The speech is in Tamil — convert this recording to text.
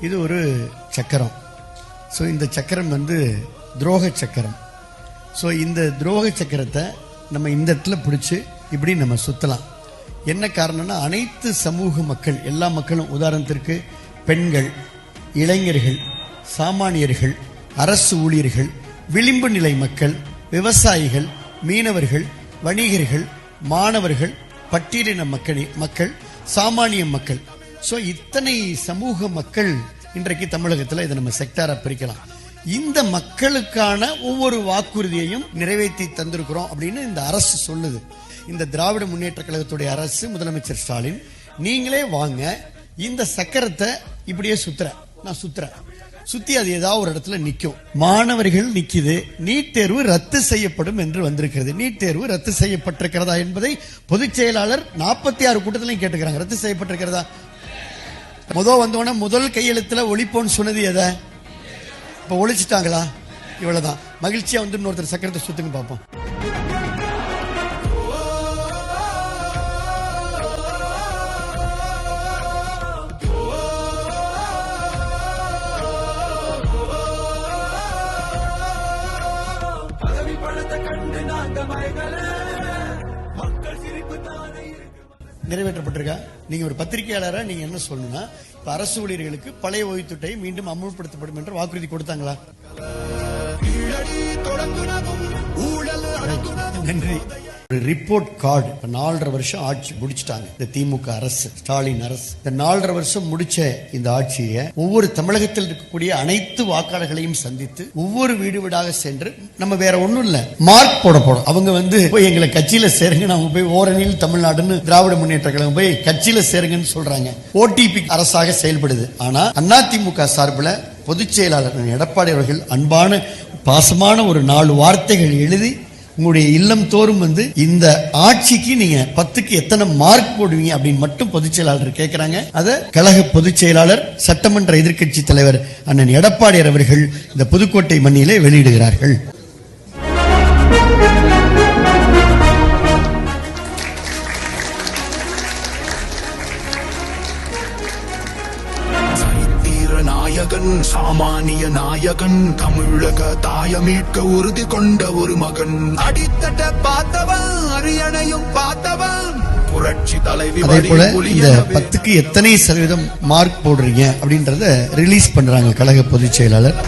இது ஒரு சக்கரம். ஸோ இந்த சக்கரம் வந்து துரோக சக்கரம். ஸோ இந்த துரோக சக்கரத்தை நம்ம இந்த இடத்துல பிடிச்சி இப்படி நம்ம சுத்தலாம். என்ன காரணம்னா அனைத்து சமூக மக்கள், எல்லா மக்களும், உதாரணத்திற்கு பெண்கள், இளைஞர்கள், சாமானியர்கள், அரசு ஊழியர்கள், விளிம்பு நிலை மக்கள், விவசாயிகள், மீனவர்கள், வணிகர்கள், மாணவர்கள், பட்டியலின மக்கள், சாமானிய மக்கள். ஸோ இத்தனை சமூக மக்கள் இன்றைக்கு தமிழகத்தில் இதை நம்ம செக்டாரா பிரிக்கலாம். இந்த மக்களுக்கான ஒவ்வொரு வாக்குறுதியையும் நிறைவேற்றி தந்திருக்கிறோம் அப்படின்னு இந்த அரசு சொல்லுது. இந்த திராவிட முன்னேற்ற கழகத்துடைய அரசு, முதலமைச்சர் ஸ்டாலின், நீங்களே வாங்க, இந்த சக்கரத்தை இப்படியே நான் சுத்துறேன், சுத்தி அது ஏதாவது ஒரு இடத்துல நிக்கும். மாணவர்கள் நிக்குது, நீட் தேர்வு ரத்து செய்யப்படும் என்று வந்திருக்கிறது. நீட் தேர்வு ரத்து செய்யப்பட்டிருக்கிறதா என்பதை பொதுச் செயலாளர் 46 கூட்டத்திலையும் கேட்டுக்கிறாங்க. ரத்து செய்யப்பட்டிருக்கிறதா? முதல் கையெழுத்துல ஒழிப்போன்னு சொன்னது எதை? இப்ப ஒழிச்சிட்டாங்களா? இவ்வளவுதான். மகிழ்ச்சியா வந்து இன்னொருத்தர் சக்கரத்தை சுத்துங்க பார்ப்போம். நிறைவேற்றப்பட்டிருக்கா? நீங்க ஒரு பத்திரிகையாளரா நீங்க என்ன சொல்லணும்னா, இப்ப அரசு ஊழியர்களுக்கு பழைய ஓய்வுத்திட்டை மீண்டும் அமுல்படுத்தப்படும் என்று வாக்குறுதி கொடுத்தாங்களா? நன்றி. ஒரு ரிப்போர்ட் கார்டு. 4.5 வருஷம் ஆட்சி முடிச்சிட்டாங்க இந்த திமுக அரசு, ஸ்டாலின் அரசு. இந்த 4.5 வருஷம் முடிச்ச இந்த ஆட்சியை ஒவ்வொரு தமிழகத்தில் இருக்கக்கூடிய அனைத்து வாக்காளர்களையும் சந்தித்து ஒவ்வொரு வீடு வீடாக சென்று, நம்ம வேற ஒண்ணும் இல்ல, மார்க் போட போறோம். அவங்க வந்து போய் எங்களை கட்சியில சேருங்க, அவங்க போய் ஓரணியில் தமிழ்நாடுன்னு திராவிட முன்னேற்ற கழகம் போய் கட்சியில சேருங்கன்னு சொல்றாங்க. ஓடிபி அரசாக செயல்படுது. ஆனா அதிமுக சார்பில் பொதுச் செயலாளர் எடப்பாடி அவர்கள் அன்பான பாசமான ஒரு 4 வார்த்தைகள் எழுதி உங்களுடைய இல்லம் தோறும் வந்து இந்த ஆட்சிக்கு நீங்க 10க்கு எத்தனை மார்க் போடுவீங்க அப்படின்னு மட்டும் பொதுச் செயலாளர் கேட்கிறாங்க. அத கழக பொதுச் செயலாளர், சட்டமன்ற எதிர்க்கட்சி தலைவர் அண்ணன் எடப்பாடி அவர்கள் இந்த புதுக்கோட்டை மண்ணிலே வெளியிடுகிறார்கள். நாயகன், சாமானிய நாயகன், தமிழக தாய மீட்க உறுதி கொண்ட ஒரு மகன். அடித்தட்ட பார்த்தவன், அரியணையும் பார்த்தவன், புரட்சி தலைவி. அதே போல இந்த 10க்கு எத்தனை சதவீதம் மார்க் போடுறீங்க அப்படின்றத ரிலீஸ் பண்றாங்க கழக பொதுச் செயலாளர்.